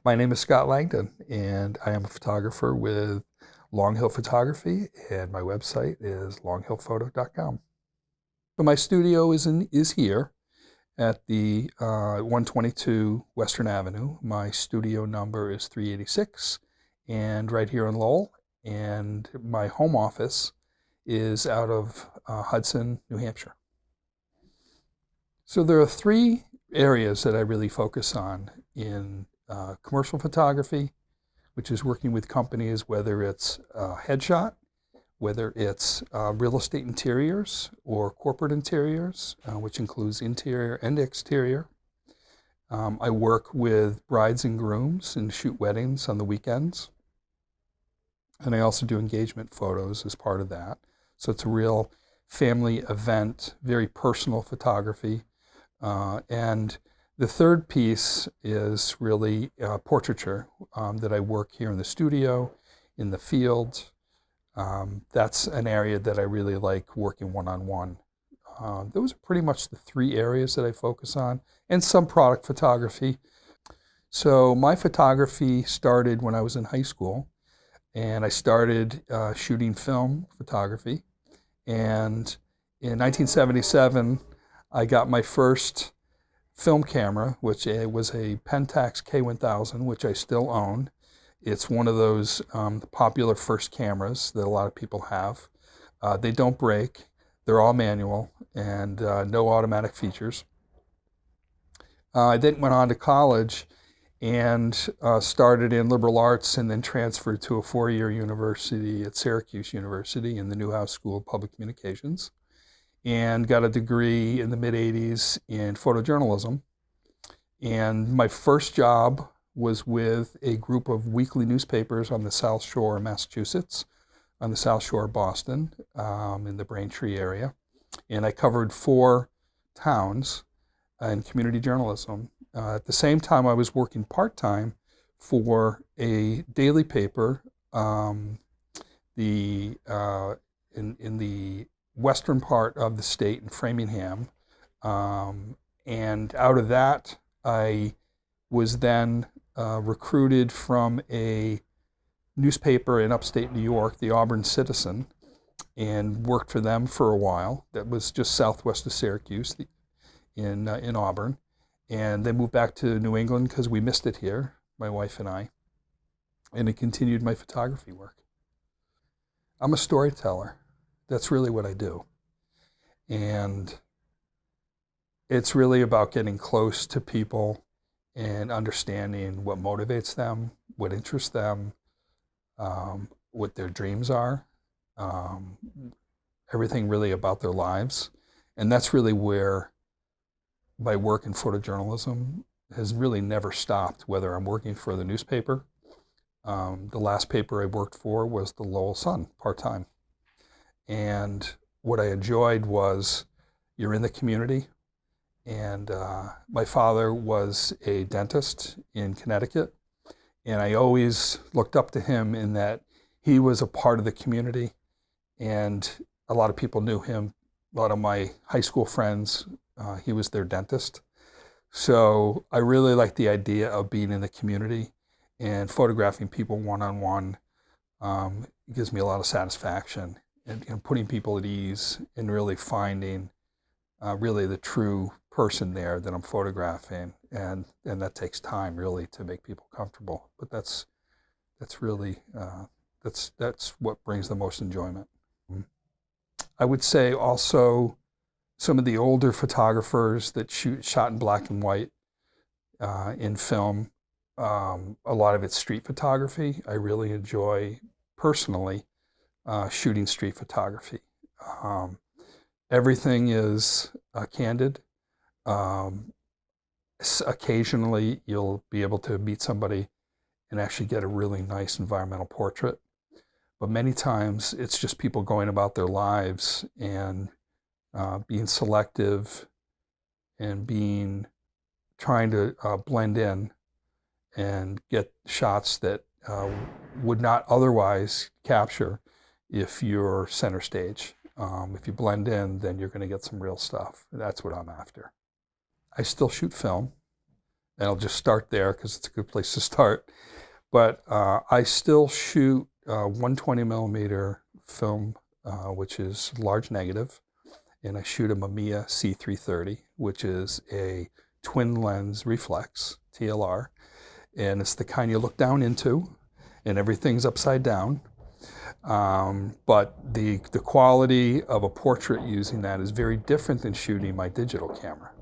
My name is Scot Langdon, and I am a photographer with Long Hill Photography, and my website is longhillphoto.com. So my studio is here at the 122 Western Avenue. My studio number is 386, and right here in Lowell. And my home office is out of Hudson, New Hampshire. So there are three areas that I really focus on in commercial photography, which is working with companies, whether it's headshot, whether it's real estate interiors or corporate interiors, which includes interior and exterior. I work with brides and grooms and shoot weddings on the weekends. And I also do engagement photos as part of that. So it's a real family event, very personal photography. And the third piece is really portraiture that I work here in the studio, in the field. That's an area that I really like working one-on-one. Those are pretty much the three areas that I focus on, and some product photography. So my photography started when I was in high school, and I started shooting film photography. And in 1977, I got my first film camera, which was a Pentax K1000, which I still own. It's one of those popular first cameras that a lot of people have. They don't break. They're all manual and no automatic features. I then went on to college and started in liberal arts and then transferred to a four-year university at Syracuse University in the Newhouse School of Public Communications, and got a degree in the mid-'80s in photojournalism. And my first job was with a group of weekly newspapers on the South Shore of Massachusetts, on the South Shore of Boston, in the Braintree area. And I covered 4 towns in community journalism. At the same time, I was working part-time for a daily paper in the western part of the state in Framingham. And out of that, I was then recruited from a newspaper in upstate New York, the Auburn Citizen, and worked for them for a while. That was just southwest of Syracuse in Auburn. And then moved back to New England because we missed it here, my wife and I, and I continued my photography work. I'm a storyteller. That's really what I do. And it's really about getting close to people and understanding what motivates them, what interests them, what their dreams are, everything really about their lives. And that's really where my work in photojournalism has really never stopped, whether I'm working for the newspaper. The last paper I worked for was the Lowell Sun, part-time. And what I enjoyed was you're in the community. And my father was a dentist in Connecticut. And I always looked up to him in that he was a part of the community. And a lot of people knew him. A lot of my high school friends, he was their dentist. So I really like the idea of being in the community and photographing people one-on-one. It gives me a lot of satisfaction, and putting people at ease and really finding really the true person there that I'm photographing, and that takes time really to make people comfortable. But that's really that's what brings the most enjoyment. I would say also some of the older photographers that shot in black and white in film. A lot of it's street photography. I really enjoy personally shooting street photography. Everything is candid. Occasionally you'll be able to meet somebody and actually get a really nice environmental portrait. But many times it's just people going about their lives and being selective and trying to blend in and get shots that would not otherwise capture if you're center stage. If you blend in, then you're going to get some real stuff. That's what I'm after. I still shoot film. and I'll just start there because it's a good place to start. But I still shoot 120 millimeter film, which is large negative, and I shoot a Mamiya C330, which is a twin lens reflex, TLR, and it's the kind you look down into, and everything's upside down. But the quality of a portrait using that is very different than shooting my digital camera.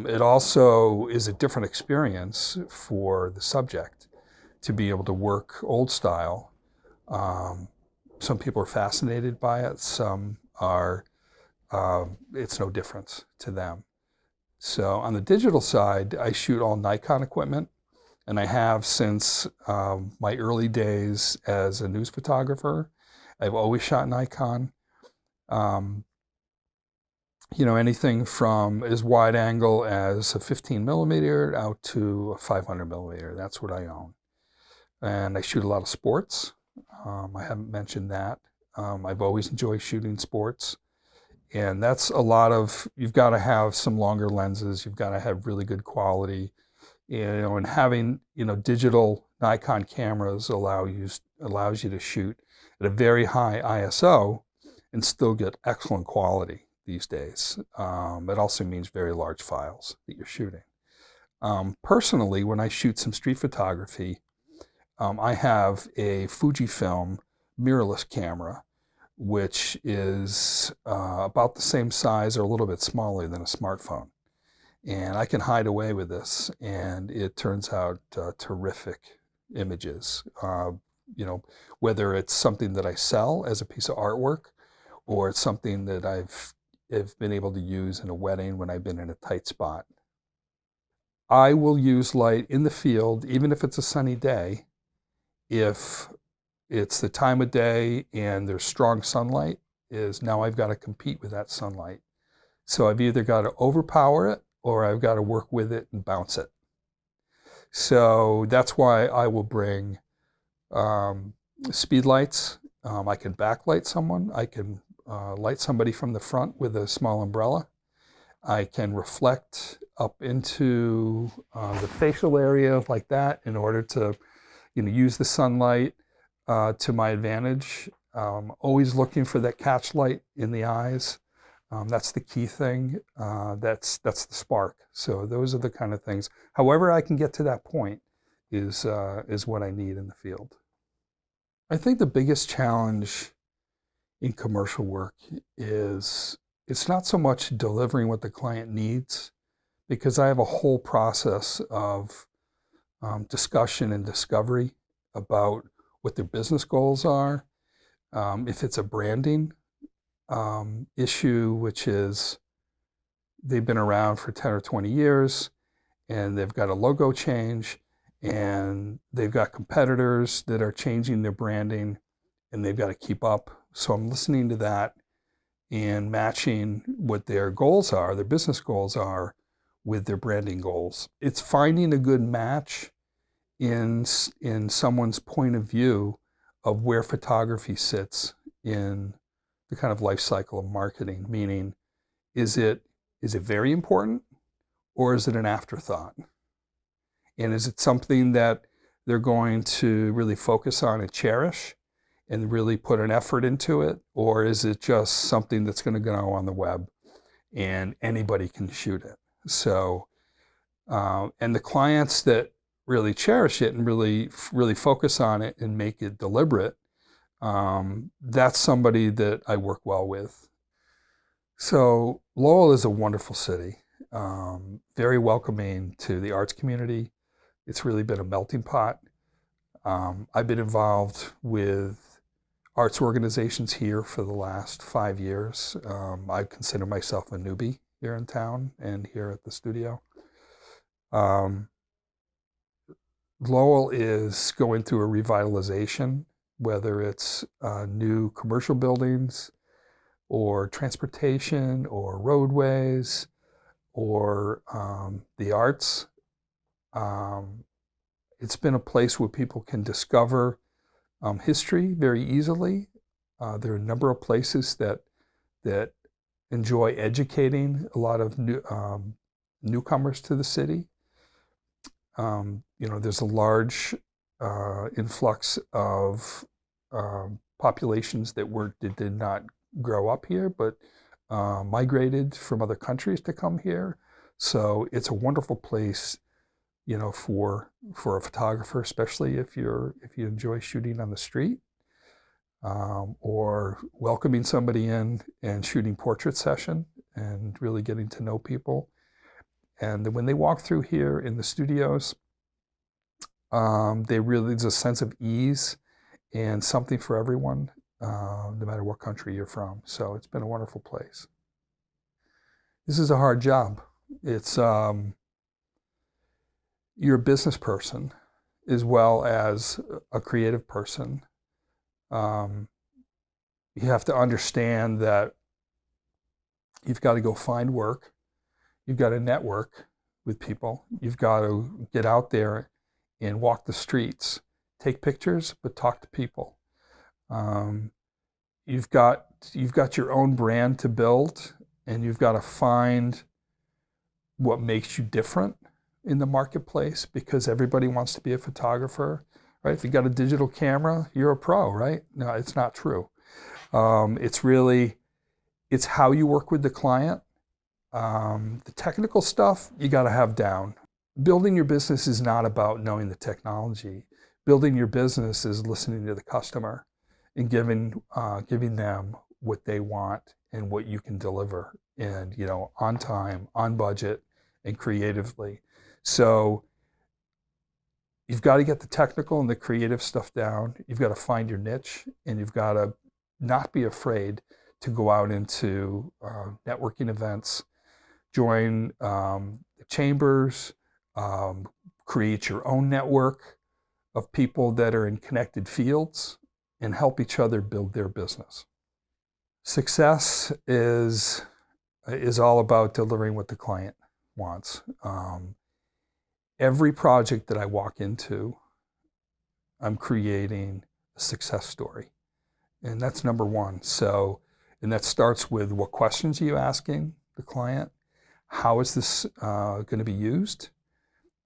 It also is a different experience for the subject to be able to work old style. Some people are fascinated by it. Some are, it's no difference to them. So on the digital side, I shoot all Nikon equipment, and I have since my early days as a news photographer. I've always shot Nikon. You know, anything from as wide angle as a 15 millimeter out to a 500 millimeter. That's what I own. And I shoot a lot of sports. I haven't mentioned that. I've always enjoyed shooting sports. And that's a lot of, you've got to have some longer lenses. You've got to have really good quality. You know, and having, you know, digital Nikon cameras allows you to shoot at a very high ISO and still get excellent quality these days. It also means very large files that you're shooting. Personally, when I shoot some street photography, I have a Fujifilm mirrorless camera, which is about the same size or a little bit smaller than a smartphone. And I can hide away with this, and it turns out terrific images. You know, whether it's something that I sell as a piece of artwork, or it's something that I've been able to use in a wedding when I've been in a tight spot. I will use light in the field, even if it's a sunny day, if it's the time of day and there's strong sunlight, is now I've got to compete with that sunlight. So I've either got to overpower it or I've got to work with it and bounce it. So that's why I will bring speed lights. I can backlight someone. I can light somebody from the front with a small umbrella. I can reflect up into the facial area like that in order to, you know, use the sunlight to my advantage. Always looking for that catch light in the eyes. That's the key thing. That's the spark. So those are the kind of things. However I can get to that point is what I need in the field. I think the biggest challenge in commercial work is it's not so much delivering what the client needs, because I have a whole process of discussion and discovery about what their business goals are. If it's a branding issue, which is they've been around for 10 or 20 years and they've got a logo change and they've got competitors that are changing their branding and they've got to keep up. So I'm listening to that and matching what their goals are, their business goals are, with their branding goals. It's finding a good match in someone's point of view of where photography sits in the kind of life cycle of marketing. Meaning, is it very important, or is it an afterthought? And is it something that they're going to really focus on and cherish and really put an effort into it? Or is it just something that's going to go on the web and anybody can shoot it? So, and the clients that really cherish it and really focus on it and make it deliberate, that's somebody that I work well with. So Lowell is a wonderful city, very welcoming to the arts community. It's really been a melting pot. I've been involved with arts organizations here for the last 5 years. I consider myself a newbie here in town and here at the studio. Lowell is going through a revitalization, whether it's new commercial buildings or transportation or roadways or the arts. It's been a place where people can discover history very easily. There are a number of places that enjoy educating a lot of newcomers to the city. There's a large influx of populations that did not grow up here, but migrated from other countries to come here. So it's a wonderful place, for a photographer, especially if you enjoy shooting on the street, or welcoming somebody in and shooting portrait session and really getting to know people. And when they walk through here in the studios, there's a sense of ease and something for everyone, no matter what country you're from. So it's been a wonderful place. This is a hard job. It's you're a business person as well as a creative person. You have to understand that you've got to go find work. You've got to network with people. You've got to get out there and walk the streets, take pictures, but talk to people. You've got your own brand to build, and you've got to find what makes you different in the marketplace, because everybody wants to be a photographer, right? If you got a digital camera, you're a pro, right? No, it's not true. It's how you work with the client. The technical stuff you got to have down. Building your business is not about knowing the technology. Building your business is listening to the customer and giving them what they want and what you can deliver, and on time, on budget, and creatively. So you've got to get the technical and the creative stuff down. You've got to find your niche, and you've got to not be afraid to go out into networking events, join the chambers, create your own network of people that are in connected fields, and help each other build their business. Success is all about delivering what the client wants. Every project that I walk into, I'm creating a success story. And that's number one. And that starts with, what questions are you asking the client? How is this going to be used?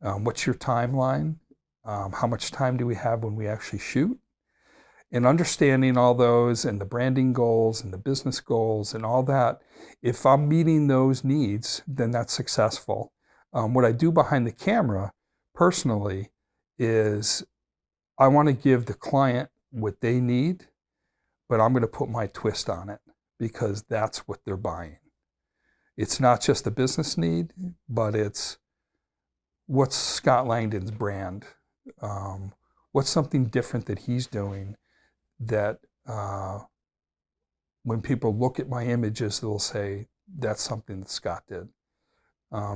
What's your timeline? How much time do we have when we actually shoot? And understanding all those, and the branding goals and the business goals and all that, if I'm meeting those needs, then that's successful. What I do behind the camera personally is I want to give the client what they need, but I'm going to put my twist on it, because that's what they're buying. It's not just a business need, but it's, what's Scot Langdon's brand? What's something different that he's doing that when people look at my images, they'll say, that's something that Scott did.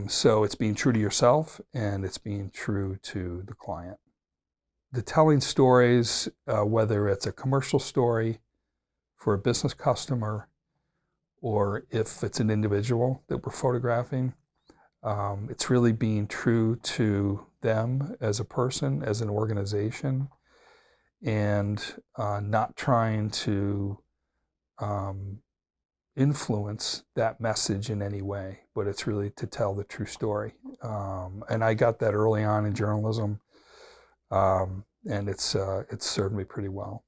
So it's being true to yourself, and it's being true to the client. The telling stories, whether it's a commercial story for a business customer, or if it's an individual that we're photographing, it's really being true to them as a person, as an organization, and not trying to influence that message in any way, but it's really to tell the true story. And I got that early on in journalism, and it's served me pretty well.